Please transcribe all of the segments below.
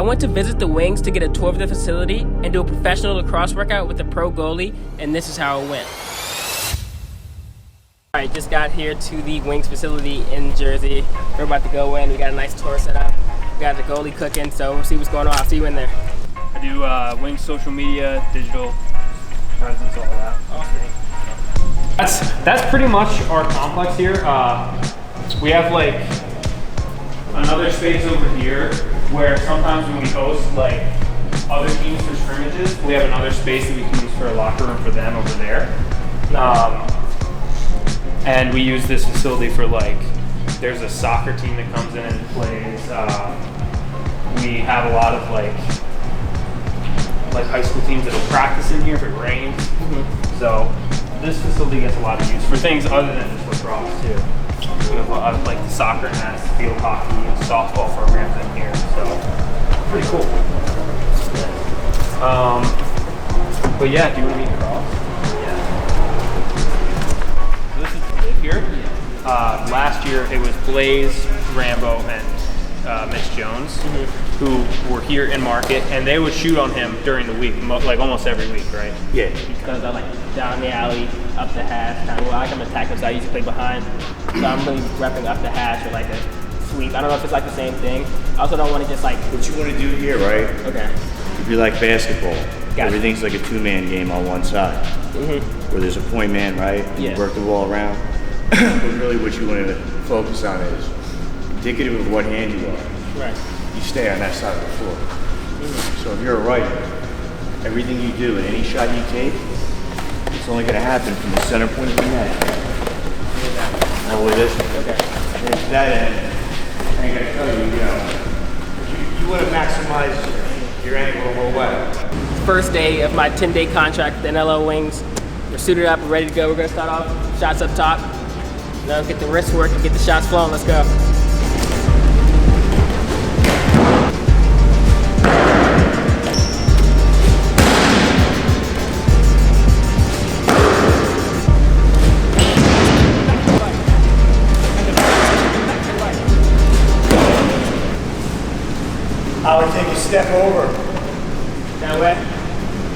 went to visit the wings to get a tour of the facility and do a professional lacrosse workout with a pro goalie, and this is how it went. All right, just got here to the wings facility in Jersey. We're about to go in. We got a nice tour set up. We got the goalie cooking, so we'll see what's going on. I'll see you in there. I do wings social media, digital presence, all that. Awesome. That's pretty much our complex here. We have like another space over here where sometimes when we host like other teams for scrimmages, we have another space that we can use for a locker room for them over there. And we use this facility for like, there's a soccer team that comes in and plays. We have a lot of like high school teams that'll practice in here if it rains. So this facility gets a lot of use for things other than just lacrosse too. We have like the soccer nets, field hockey, and softball programs in here. So pretty cool. But yeah, do you want to meet Lacrosse? Yeah. So this is the live here. Last year it was Blaze, Rambo, and Mitch Jones, who were here in market, and they would shoot on him during the week, like almost every week, right? Yeah. Because I like down the alley, up the hash, kind of like I'm attacking, so I used to play behind. So I'm really repping up the hash or like a sweep. I don't know if it's like the same thing. I also don't want to just like. What you want to do here, right? Okay. If you like basketball, Gotcha. Everything's like a two-man game on one side, where there's a point man, right? And Yeah. you work the ball around. But really, what you want to focus on is indicative of what hand you are. Right. You stay on that side of the floor. So if you're a writer, everything you do and any shot you take, it's only going to happen from the center point of the net. All the way this way. Okay. And to that end, I ain't going to tell you, you want to maximize your angle a little way. First day of my 10-day contract with the NLO Wings. We're suited up, we're ready to go. We're gonna start off shots up top. Now get the wrist work and get the shots flowing. Let's go. I would take a step over. That way?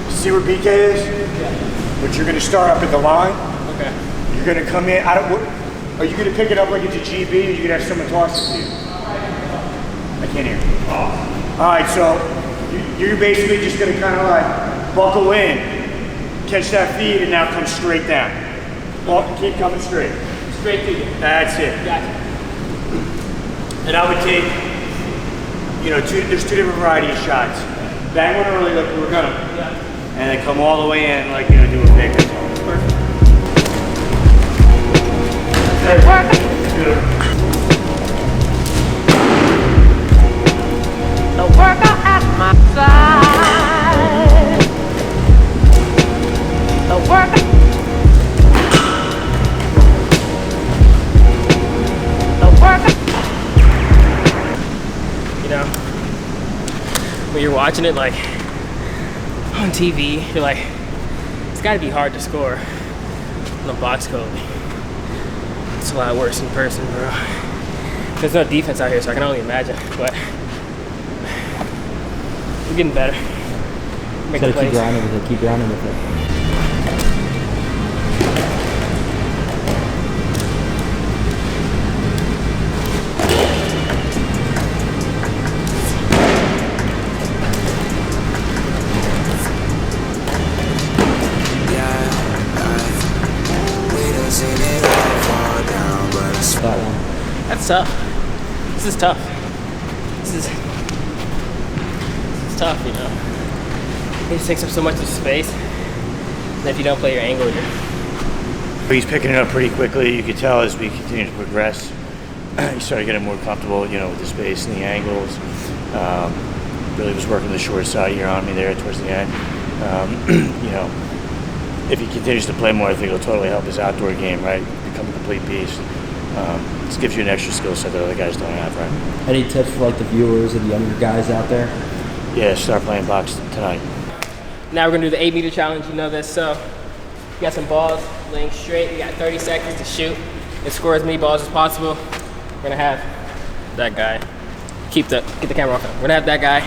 See where BK is? Yeah. But you're going to start up at the line. Okay. You're going to come in. Are you going to pick it up like it's a GB, or are you going to have someone toss it to you? I can't hear. All right, so you're basically just going to kind of like buckle in, catch that feed, and now come straight down. Keep coming straight. Straight to you. That's it. Gotcha. And I would take, there's two different variety of shots. Bang one early like we were gonna. Yeah. And then come all the way in like do a big. Perfect. The worker at my side. The worker. The worker. You know, when you're watching it like on TV, you're like, it's gotta be hard to score on a box goalie. It's a lot worse in person, bro. There's no defense out here, so I can only imagine, but we're getting better. Gotta keep grinding with it, keep grinding with it. That one. That's tough. This is tough. This is tough, you know. It just takes up so much of space. And if you don't play your angle, He's picking it up pretty quickly. You could tell as we continue to progress, he started getting more comfortable, with the space and the angles. Really was working the short side here on me there towards the end. If he continues to play more, I think it'll totally help his outdoor game, right? Become a complete piece. This gives you an extra skill set that other guys don't have, right? Any tips for like the viewers and the younger guys out there? Yeah, start playing box tonight. now we're gonna do the 8-meter challenge. You know this. So you got some balls laying straight. You got 30 seconds to shoot and score as many balls as possible. We're gonna have that guy. Get the camera off him. We're gonna have that guy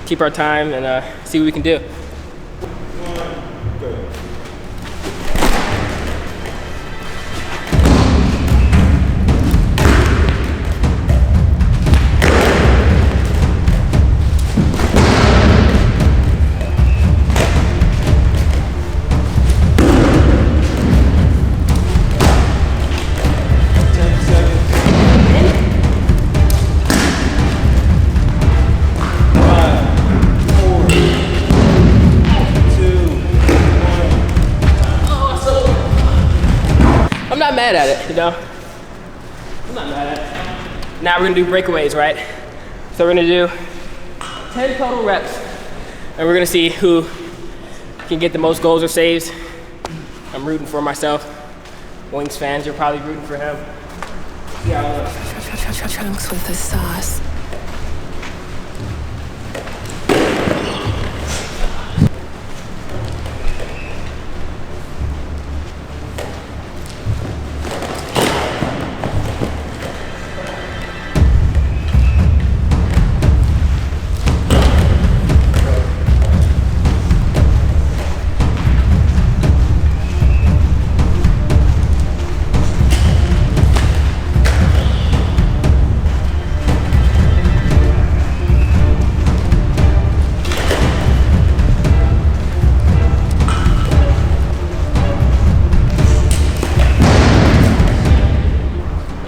keep our time and see what we can do. I'm not mad at it, you know? I'm not mad at it. Now we're gonna do breakaways, right? So we're gonna do 10 total reps, and we're gonna see who can get the most goals or saves. I'm rooting for myself. Wings fans, you're probably rooting for him. Yeah. Trunks with the sauce.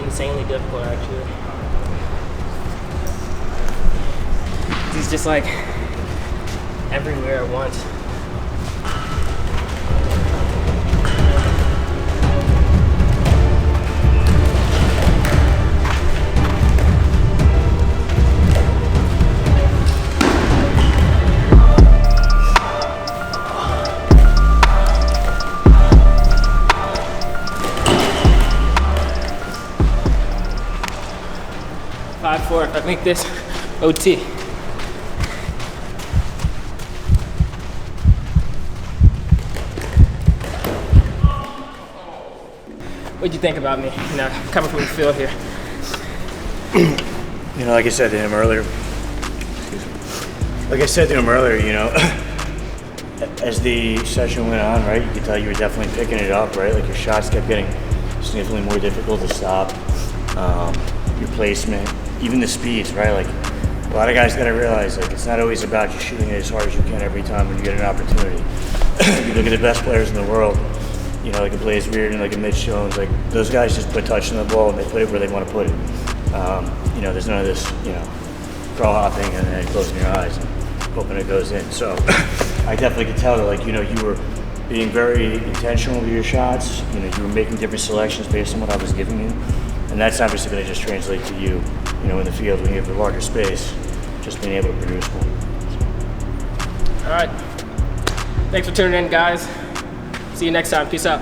Insanely difficult, actually. He's just like everywhere at once. If I make this OT. What'd you think about me? You know, coming from the field here. You know, like I said to him earlier, you know, as the session went on, right, you could tell you were definitely picking it up, right? Like your shots kept getting significantly more difficult to stop. Your placement, even the speeds, right? Like a lot of guys gotta realize, like it's not always about just shooting it as hard as you can every time when you get an opportunity. You look at the best players in the world, you know, like a Blaze Reardon, like a Mitch Jones, like those guys just put touch on the ball and they put it where they want to put it. You know, there's none of this, you know, crawl hopping and then closing your eyes and hoping it goes in. So I definitely could tell that, like, you know, you were being very intentional with your shots. You know, you were making different selections based on what I was giving you. And that's obviously going to just translate to you, you know, in the field when you have the larger space, just being able to produce more. All right. Thanks for tuning in, guys. See you next time. Peace out.